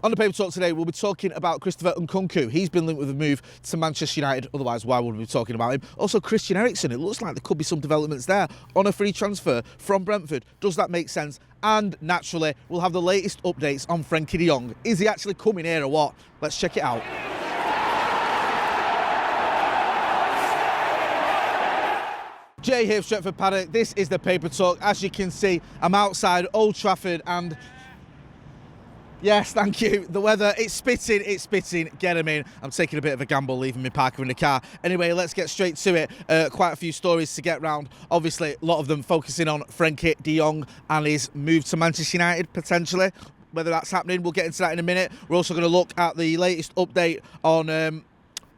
On the Paper Talk today, we'll be talking about Christopher Nkunku. He's been linked with a move to Manchester United, otherwise why would we be talking about him? Also Christian Eriksen, it looks like there could be some developments there on a free transfer from Brentford. Does that make sense? And naturally, we'll have the latest updates on Frankie Young. Is he actually coming here or what? Let's check it out. Jay here, Stretford, Paddock. This is the Paper Talk. As you can see, I'm outside Old Trafford and yes, thank you. The weather, it's spitting, get him in. I'm taking a bit of a gamble leaving me parking in the car. Anyway, let's get straight to it. Quite a few stories to get round. Obviously, a lot of them focusing on Frankie Young and his move to Manchester United, potentially. Whether that's happening, we'll get into that in a minute. We're also going to look at the latest update on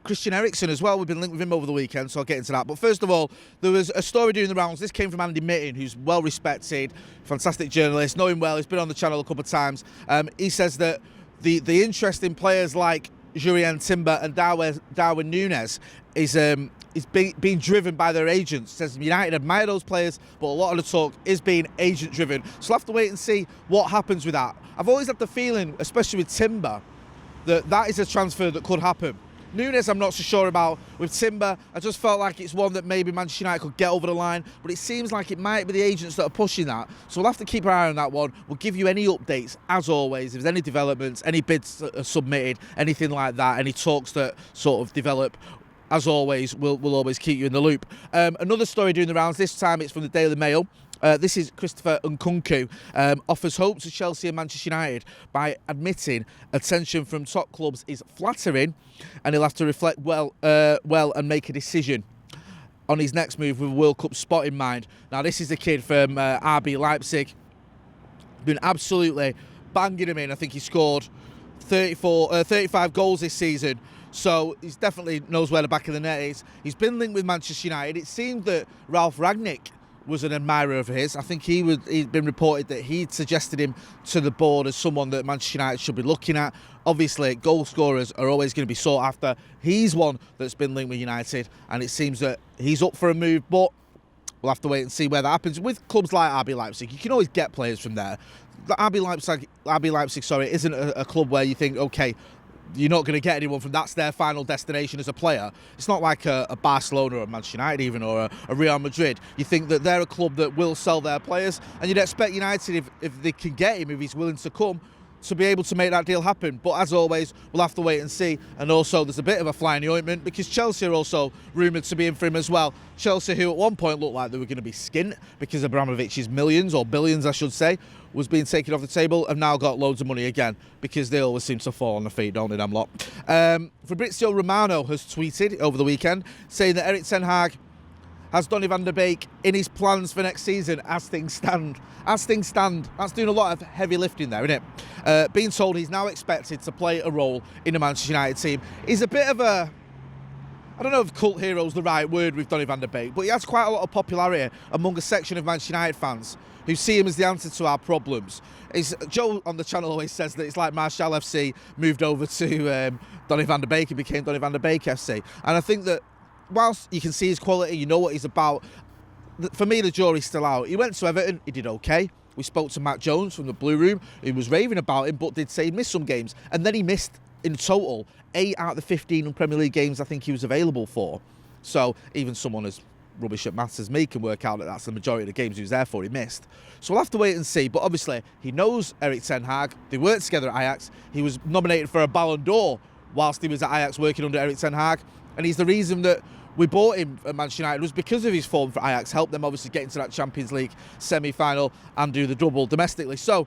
Christian Eriksen as well. We've been linked with him over the weekend, so I'll get into that. But first of all, there was a story doing the rounds. This came from Andy Mitton, who's well respected, fantastic journalist, know him well. He's been on the channel a couple of times. He says that the interest in players like Jurrien Timber and Darwin Núñez is being driven by their agents. Says United admire those players, but a lot of the talk is being agent driven. So we'll have to wait and see what happens with that. I've always had the feeling, especially with Timber, that is a transfer that could happen. Núñez I'm not so sure about. With Timber, I just felt like it's one that maybe Manchester United could get over the line, but it seems like it might be the agents that are pushing that. So we'll have to keep our eye on that one. We'll give you any updates, as always. If there's any developments, any bids that are submitted, anything like that, any talks that sort of develop, as always, we'll always keep you in the loop. Another story doing the rounds, this time it's from the Daily Mail. This is Christopher Nkunku offers hope to Chelsea and Manchester United by admitting attention from top clubs is flattering, and he'll have to reflect well and make a decision on his next move with a World Cup spot in mind. Now, this is a kid from RB Leipzig, been absolutely banging him in. I think he scored 35 goals this season. So he definitely knows where the back of the net is. He's been linked with Manchester United. It seemed that Ralf Rangnick was an admirer of his. I think he'd been reported that he'd suggested him to the board as someone that Manchester United should be looking at. Obviously, goal scorers are always going to be sought after. He's one that's been linked with United, and it seems that he's up for a move, but we'll have to wait and see where that happens. With clubs like RB Leipzig, you can always get players from there. The RB Leipzig, isn't a club where you think, okay, you're not going to get anyone from that's their final destination as a player. It's not like a Barcelona or a Manchester United even, or a Real Madrid. You think that they're a club that will sell their players, and you'd expect United, if they can get him, if he's willing to come, to be able to make that deal happen. But as always, we'll have to wait and see. And also, there's a bit of a fly in the ointment because Chelsea are also rumoured to be in for him as well. Chelsea, who at one point looked like they were going to be skint because Abramovich's millions, or billions I should say, was being taken off the table, have now got loads of money again because they always seem to fall on their feet, don't they, them lot? Fabrizio Romano has tweeted over the weekend saying that Erik ten Hag has Donny van der Beek in his plans for next season as things stand. As things stand, that's doing a lot of heavy lifting there, isn't it? Being told he's now expected to play a role in the Manchester United team is a bit of a, I don't know if cult hero is the right word with Donny van der Beek, but he has quite a lot of popularity among a section of Manchester United fans who see him as the answer to our problems. Joe on the channel always says that it's like Marshall FC moved over to Donny van der Beek and became Donny van der Beek FC. And I think that whilst you can see his quality, you know what he's about, for me the jury's still out. He went to Everton, he did okay. We spoke to Matt Jones from the Blue Room, who was raving about him, but did say he missed some games. And then he missed, in total, 8 out of the 15 Premier League games I think he was available for. So even someone as rubbish at maths as me can work out that that's the majority of the games he was there for, he missed. So we'll have to wait and see. But obviously, he knows Erik ten Hag. They worked together at Ajax. He was nominated for a Ballon d'Or whilst he was at Ajax working under Erik ten Hag. And he's the reason that we bought him at Manchester United was because of his form for Ajax, helped them obviously get into that Champions League semi-final and do the double domestically. So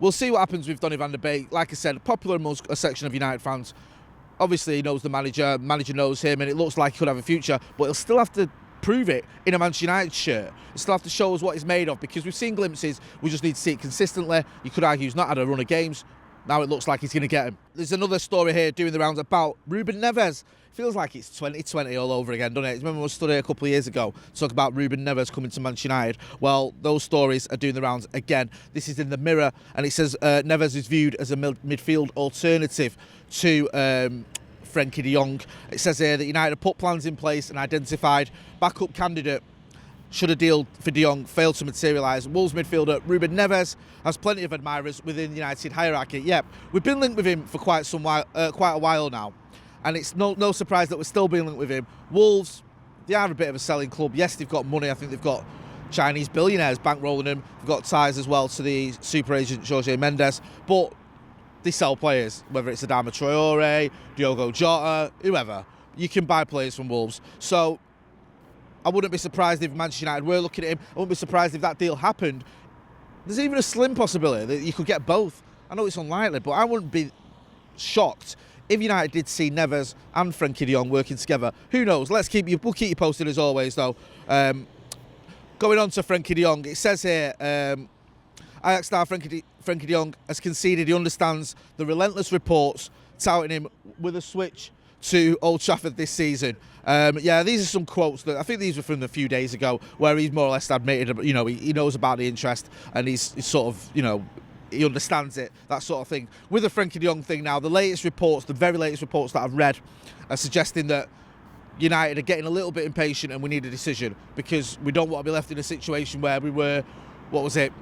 we'll see what happens with Donny van der Beek. Like I said, popular amongst a section of United fans. Obviously, he knows the manager knows him, and it looks like he could have a future, but he'll still have to prove it in a Manchester United shirt. He'll still have to show us what he's made of, because we've seen glimpses, we just need to see it consistently. You could argue he's not had a run of games. Now it looks like he's going to get him. There's another story here doing the rounds about Ruben Neves. Feels like it's 2020 all over again, doesn't it? Remember we stood here a couple of years ago to talk about Ruben Neves coming to Manchester United? Well, those stories are doing the rounds again. This is in the Mirror, and it says Neves is viewed as a midfield alternative to Frankie Young. It says here that United have put plans in place and identified backup candidate should a deal for De Jong fail to materialise. Wolves midfielder Ruben Neves has plenty of admirers within the United hierarchy. Yep, we've been linked with him for quite a while now, and it's no surprise that we're still being linked with him. Wolves, they are a bit of a selling club. Yes, they've got money. I think they've got Chinese billionaires bankrolling them. They've got ties as well to the super agent Jorge Mendes, but they sell players, whether it's Adama Traore, Diogo Jota, whoever. You can buy players from Wolves. So I wouldn't be surprised if Manchester United were looking at him. I wouldn't be surprised if that deal happened. There's even a slim possibility that you could get both. I know it's unlikely, but I wouldn't be shocked if United did see Neves and Frankie de Jong working together. Who knows? We'll keep you posted as always, though. Going on to Frankie de Jong, it says here, Ajax star Frankie de Jong has conceded he understands the relentless reports touting him with a switch to Old Trafford this season. Yeah, these are some quotes that I think these were from a few days ago, where he's more or less admitted, you know, he knows about the interest, and he's sort of, you know, he understands it, that sort of thing. With the Frankie de Jong thing now, the very latest reports that I've read are suggesting that United are getting a little bit impatient and we need a decision, because we don't want to be left in a situation where we were, what was it,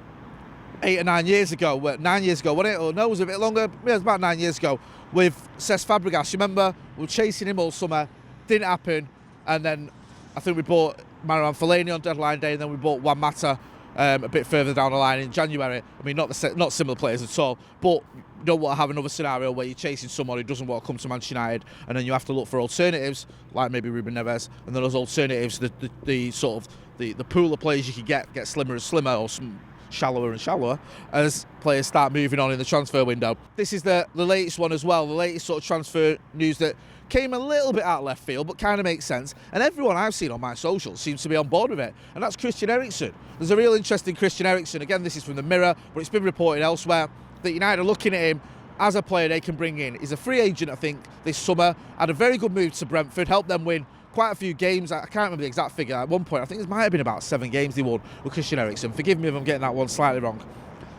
8 or 9 years ago, 9 years ago, wasn't it? Or no, was it a bit longer? Yeah, it was about 9 years ago, with Cesc Fabregas. You remember, we were chasing him all summer, didn't happen, and then I think we bought Marouane Fellaini on deadline day, and then we bought Juan Mata a bit further down the line in January. I mean, not similar players at all, but you don't want to have another scenario where you're chasing someone who doesn't want to come to Manchester United, and then you have to look for alternatives, like maybe Ruben Neves, and then those alternatives, the sort of the pool of players you can get slimmer and slimmer, or shallower and shallower as players start moving on in the transfer window. This is the latest one as well, the latest sort of transfer news that came a little bit out of left field, but kind of makes sense, and everyone I've seen on my socials seems to be on board with it, and that's Christian Eriksen. There's a real interest in Christian Eriksen. Again, this is from the Mirror, but it's been reported elsewhere that United are looking at him as a player they can bring in. He's a free agent, I think, this summer. Had a very good move to Brentford, helped them win quite a few games. I can't remember the exact figure. At one point, I think it might have been about 7 games they won with Christian Eriksen. Forgive me if I'm getting that one slightly wrong.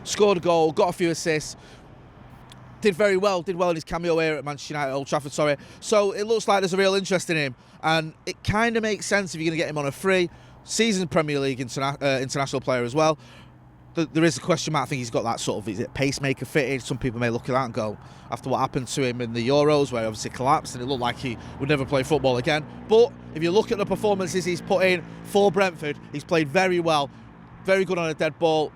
Scored a goal, got a few assists, did well in his cameo era at Manchester United, Old Trafford, sorry. So it looks like there's a real interest in him, and it kind of makes sense if you're going to get him on a free. Seasoned Premier League international player as well. There is a question mark. I think he's got that sort of, is it pacemaker fitted? Some people may look at that and go, after what happened to him in the Euros, where he obviously collapsed and it looked like he would never play football again. But if you look at the performances he's put in for Brentford, he's played very well, very good on a dead ball,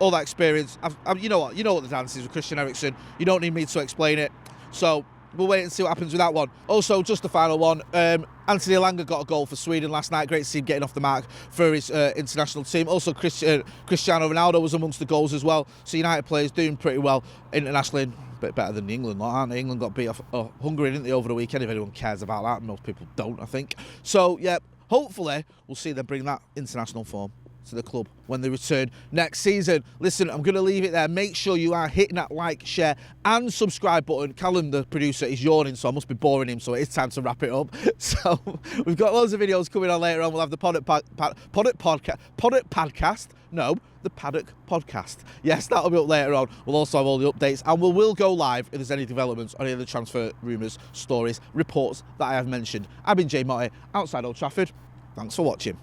all that experience. You know what the dance is with Christian Eriksen. You don't need me to explain it. So we'll wait and see what happens with that one. Also, just the final one, Anthony Elanga got a goal for Sweden last night. Great to see him getting off the mark for his international team. Also, Cristiano Ronaldo was amongst the goals as well. So United players doing pretty well internationally. A bit better than England, aren't they? England got beat off Hungary, didn't they, over the weekend, if anyone cares about that. Most people don't, I think. So, yeah, hopefully we'll see them bring that international form to the club when they return next season. Listen, I'm going to leave it there. Make sure you are hitting that like, share and subscribe button. Callum, the producer, is yawning, so I must be boring him, so it is time to wrap it up. So we've got loads of videos coming on later on. We'll have the Paddock podcast. No, the Paddock podcast. Yes, that'll be up later on. We'll also have all the updates, and we will go live if there's any developments on any of the transfer rumours, stories, reports that I have mentioned. I've been Jay Motti, outside Old Trafford. Thanks for watching.